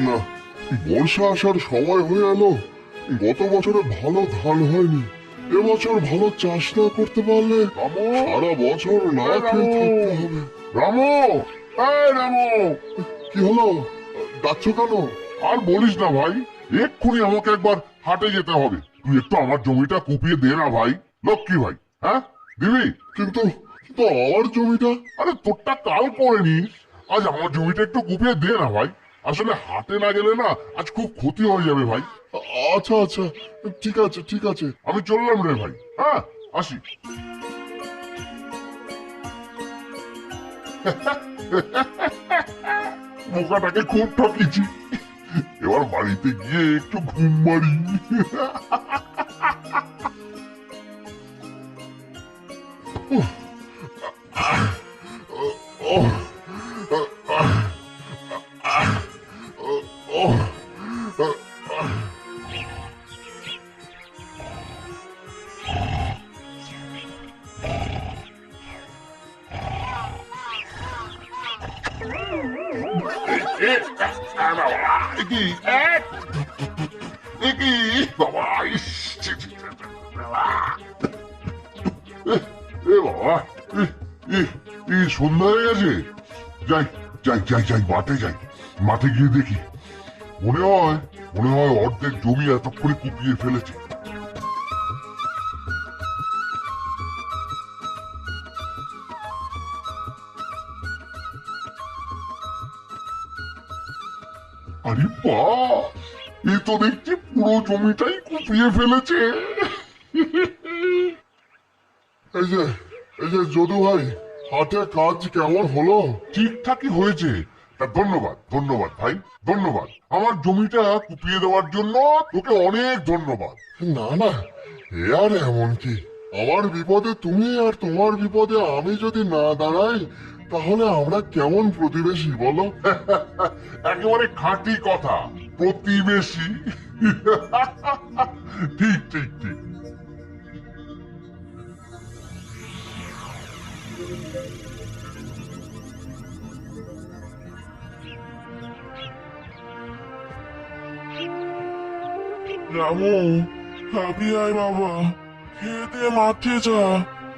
না, বর্ষা আসার সময় হয়ে এলো। গত বছরে ভালো ধান হয়নি, এবছর ভালো চাষ না করতে পারলে সারা বছর না খেয়ে থাকতে হবে। রামু, এই রামু, কি হলো, ডাকছো কেন? আর বলিস না ভাই, এক্ষুনি আমাকে একবার হাটে যেতে হবে। তুই একটু আমার জমিটা কুপিয়ে দে না ভাই, লক্ষ্মী ভাই। হ্যাঁ, দিবি? কিন্তু কিন্তু আমার জমিটা। আরে তোরটা কাল করে নিস, আজ আমার জমিটা একটু কুপিয়ে দে না ভাই। আসলে হাটে না গেলে না আজ খুব ক্ষতি হয়ে যাবে ভাই। আচ্ছা আচ্ছা, ঠিক আছে ঠিক আছে। আমি চললাম রে ভাই, হ্যাঁ আসি। বোকাটাকে খুব ঠকিয়েছি, এবার বাড়িতে গিয়ে একটু ঘুম মারি। বাবা, ইস, ছি, ছি, ছি, ছি, বাবা। এ বাবা, সন্ধ্যা হয়ে গেছে। যাই যাই যাই যাই, মাঠে যাই, মাঠে গিয়ে দেখি। মনে হয় অর্ধেক জমি এতক্ষণে কুপিয়ে ফেলেছে। আরে বা, এ তো দেখছি পুরো জমিটাই কুপিয়ে ফেলেছে। এই যে এই যে যদু ভাই, হাটে কাজ কেমন হলো? ঠিকঠাকই হয়েছে। তা ধন্যবাদ ধন্যবাদ ভাই, ধন্যবাদ। আমার জমিটা কুপিয়ে দেওয়ার জন্য তোকে অনেক ধন্যবাদ। না না, এ আর এমন কি, আমার বিপদে তুমি আর তোমার বিপদে আমি যদি না দাঁড়াই তাহলে আমরা কেমন প্রতিবেশী বলো? একেবারে খাঁটি কথা, প্রতিবেশী। ঠিক ঠিক ঠিক। রামু, খাবি আয় বাবা, খেয়ে দিয়ে মাঠে যা,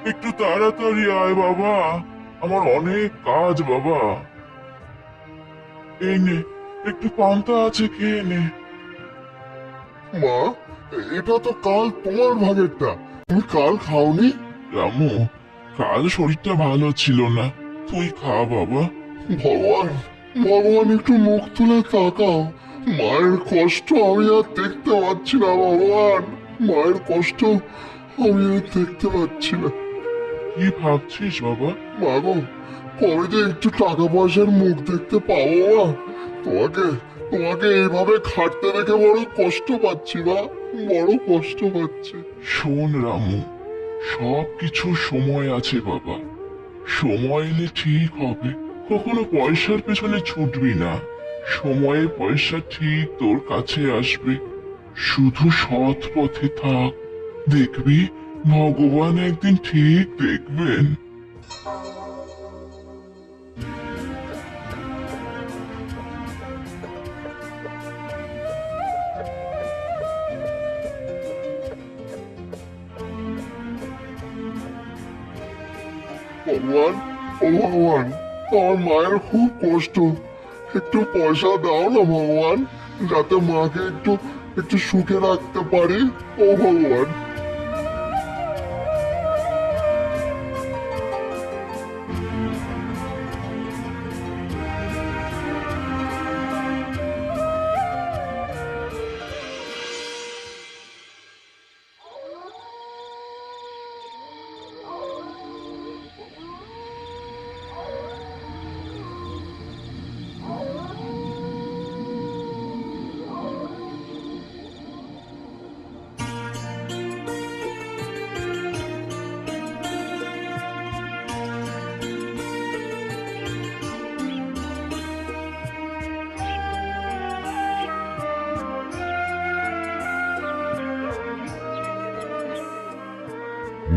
একটু তাড়াতাড়ি আয় বাবা, আমার অনেক কাজ বাবা। এই নে, একটু পান্তা আছে, খেয়ে নে। মা, এটা তো কাল তোমার ভাগেরটা, তুমি কাল খাওনি? রামু, কাল শরীরটা ভালো ছিল না, তুই খা বাবা। ভগবান, ভগবান একটু মুখ তুলে তাকাও, মায়ের কষ্ট আমি আর দেখতে পাচ্ছি না। ভগবান, মায়ের কষ্ট আমি আর দেখতে পাচ্ছি না। কি ভাবছিস বাবা? মা গো, কবে যে একটু টাকা পয়সার মুখ দেখতে পাবো মা? তোমাকে তোমাকে এইভাবে খাটতে দেখে বড় কষ্ট পাচ্ছি মা, বড় কষ্ট পাচ্ছি। শোন রামু, সব কিছু সময় আছে বাবা, সময় এলে ঠিক হবে। কখনো পয়সার পেছনে ছুটবি না, সময়ে পয়সা ঠিক তোর কাছে আসবে। শুধু সৎ পথে থাক, দেখবি ভগবান একদিন ঠিক দেখবেন। ভগবান, ও ভগবান, আমার মায়ের খুব কষ্ট, একটু পয়সা দাও না ভগবান, যাতে মাকে একটু একটু সুখে রাখতে পারি। ও ভগবান।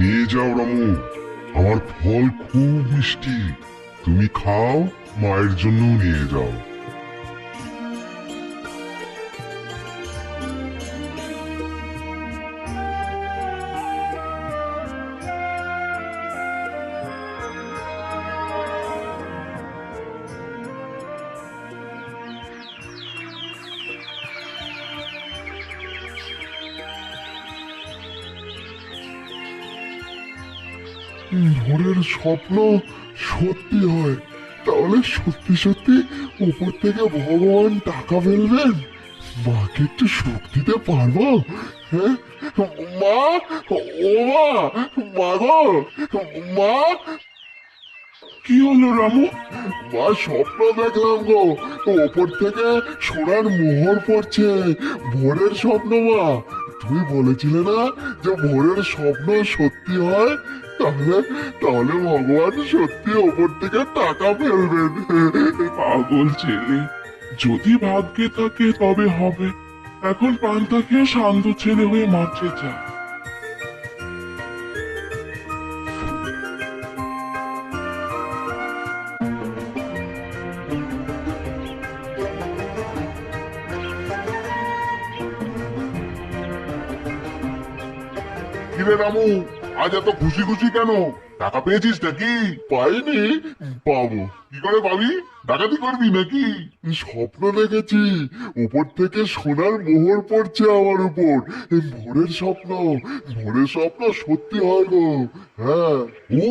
নিয়ে যাও রামু, আমার ফল খুব মিষ্টি, তুমি খাও, মায়ের জন্য নিয়ে যাও। ভোরের স্বপ্ন সত্যি হয়, তাহলে সত্যি সত্যি উপর থেকে ভগবান টাকা ফেলবেন? মাকে একটু সুখ দিতে পারবো? হ্যাঁ মা, ও মা, মা গো, মা। কি হলো রামু? মা স্বপ্ন দেখলাম গো, ওপর থেকে সোনার মোহর পড়ছে। ভোরের স্বপ্ন মা, তুমি বলেছিলে না যে ভোরের স্বপ্ন সত্যি হয়, তাহলে তাহলে ভগবান সত্যি ওপর থেকে টাকা ফেলবেন। পাগল ছেলে, যদি ভাগ্যে থাকে তবে হবে। এখন পান্তা খেয়ে শান্ত ছেলে হয়ে মাঠে যা। কিরে রামু, আজ এত খুশি খুশি কেন? টাকা পেয়েছিস নাকি? পাইনি, পাবো। কি করে পাবি? ডাকাতি করবি নাকি? স্বপ্ন দেখেছি, উপর থেকে সোনার মোহর পড়ছে আমার উপর। ভোরের স্বপ্ন, ভোরের স্বপ্ন সত্যি হয় গো। হ্যাঁ। ও,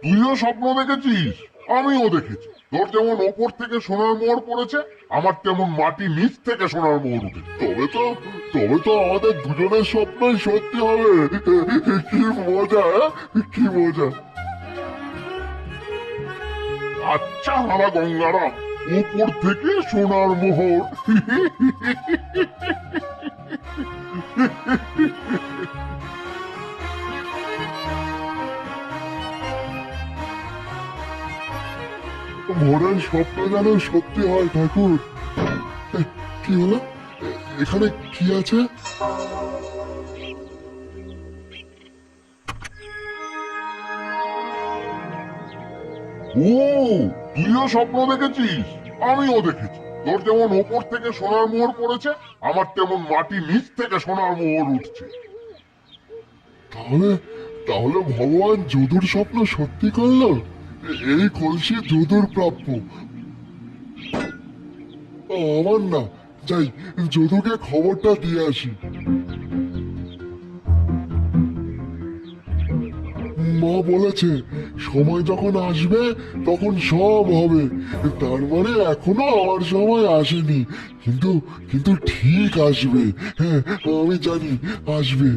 তুইও স্বপ্ন দেখেছিস? আমিও দেখেছি। তোর যেমন ওপর থেকে সোনার মোহর পড়েছে, আমার তেমন মাটি নিচ থেকে সোনার মোহর উঠেছে। তবে তো আমাদের দুজনের স্বপ্নই সত্যি হবে। কি মজা, কি মজা। আচ্ছা বাবা গঙ্গারাম, উপর থেকে সোনার মোহর। ভোরের স্বপ্ন যেন সত্যি হয় ঠাকুর। কি হলো? এখানে কি আছে? ও, তুইও স্বপ্ন দেখেছিস? আমিও দেখেছি। তোর যেমন ওপর থেকে সোনার মোহর পড়েছে, আমার তেমন মাটি নিচ থেকে সোনার মোহর উঠছে। তাহলে তাহলে ভগবান যদুর স্বপ্ন সত্যি করলো। এই কলসি যদুর প্রাপ্য, আমার না। যাই, যদুকে খবরটা দিয়ে আসি। মা বলেছে সময় যখন আসবে তখন সব হবে। তার মানে এখনো আমার সময় আসেনি, কিন্তু কিন্তু ঠিক আসবে। হ্যাঁ, আমি জানি আসবে।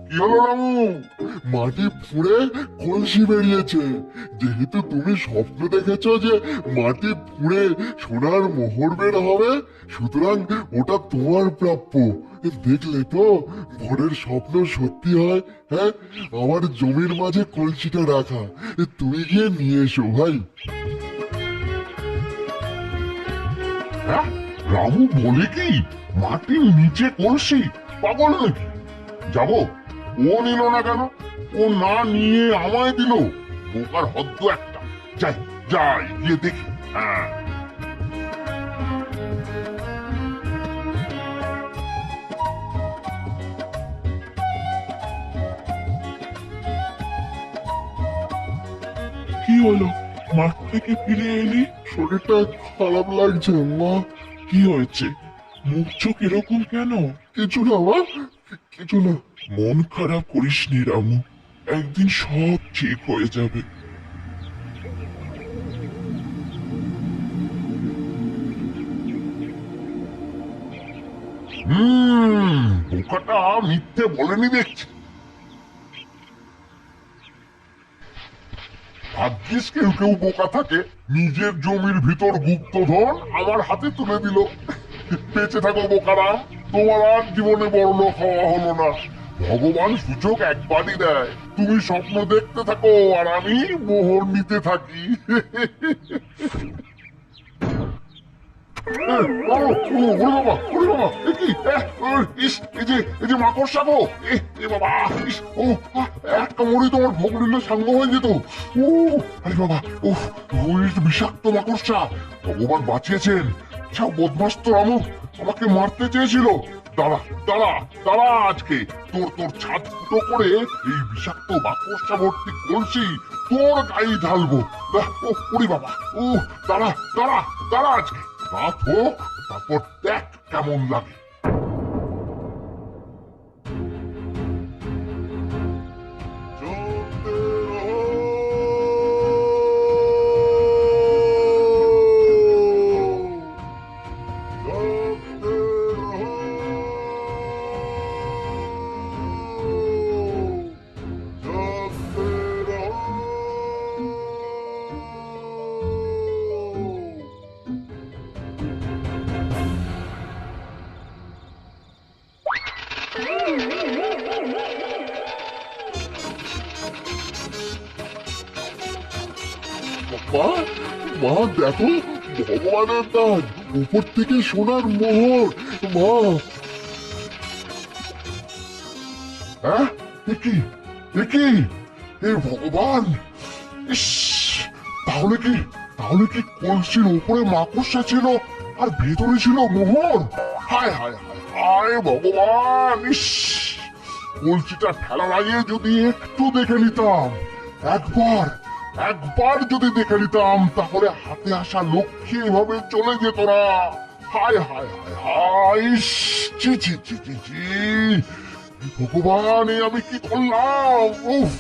কি হলো রামু? মাটি ফুঁড়ে কলসি বেরিয়েছে। যেহেতু তুমি স্বপ্ন দেখেছো যে মাটি ফুঁড়ে সোনার মোহর বের হবে, সুতরাং ওটা তোমার প্রাপ্য। দেখলে তো, ভোরের স্বপ্ন সত্যি হয়। হ্যাঁ, আমার জমির মাঝে কলসিটা রাখা, তুমি গিয়ে নিয়ে এসো ভাই। হ্যাঁ, রামু বলে কি মাটির নিচে কলসি? পাগল নাকি? যাবো? ও নিল না কেন? ও না নিয়ে আমায় দিল। বোকার হদ্দ একটা। যাই যাই গিয়ে দেখি। হ্যাঁ, কি হলো? মাঠ থেকে ফিরে এলি? শরীরটা খারাপ লাগছে মা। কি হয়েছে? মুখ চোখ এরকম কেন? কিছু না মা, কিছু না। মন খারাপ করিস নি রামু, একদিন সব ঠিক হয়ে যাবে। বোকাটা মিথ্যে বলেনি দেখছি। ভাগ্যিস কেউ কেউ বোকা থাকে, নিজের জমির ভিতর গুপ্তধন আমার হাতে তুলে দিল। বেঁচে থাকো বোকারাম, তোমার আর জীবনে বড়লোক হওয়া হলো না। ভগবান সুযোগ একবারই দেয়। তুমি স্বপ্ন দেখতে থাকো আর আমি মোহর নিতে থাকি। মাকড়সা গো, বাবা, একটা মরি তোমার ভোগ নিলে সাঙ্গ হয়ে যেত। ও আরে বাবা, উফ, বিষাক্ত মাকড়সা। ভগবান বাঁচিয়েছেন। সব বদমাস তো রামু, আমাকে মারতে চেয়েছিল। দাঁড়া দাঁড়া দাঁড়া, আজকে তোর তোর ছাদ ফুটো করে এই বিষাক্ত মাকড়সা ভর্তি কলসি তোর গায়ে ঢালবো। ওরে বাবা, ও দাঁড়া দাঁড়া দাঁড়া, আজকে রাত হোক, তারপর দেখ কেমন লাগে। চলতে রহো। চলতে রহো। চলতে রহো। মা, মা দেখো, ভগবানের কাজ, উপর থেকে সোনার মোহর। মা, হ্যাঁ, কি হে ভগবান! ইস, তাহলে কি কলসির উপরে মাকড়সা ছিল আর ভেতরে ছিল মোহর? হায় হায় হায় হায় ভগবান! ইস, কলসিটা ফেলার আগে যদি একটু দেখে নিতাম, একবার যদি দেখে নিতাম, তাহলে হাতে আসা লক্ষ্মী এভাবে চলে যেত না। হায় হায় হায় হায়! ইস, ছি ছি ছি ছি ছি! ভগবান, এ আমি কি করলাম? উফ!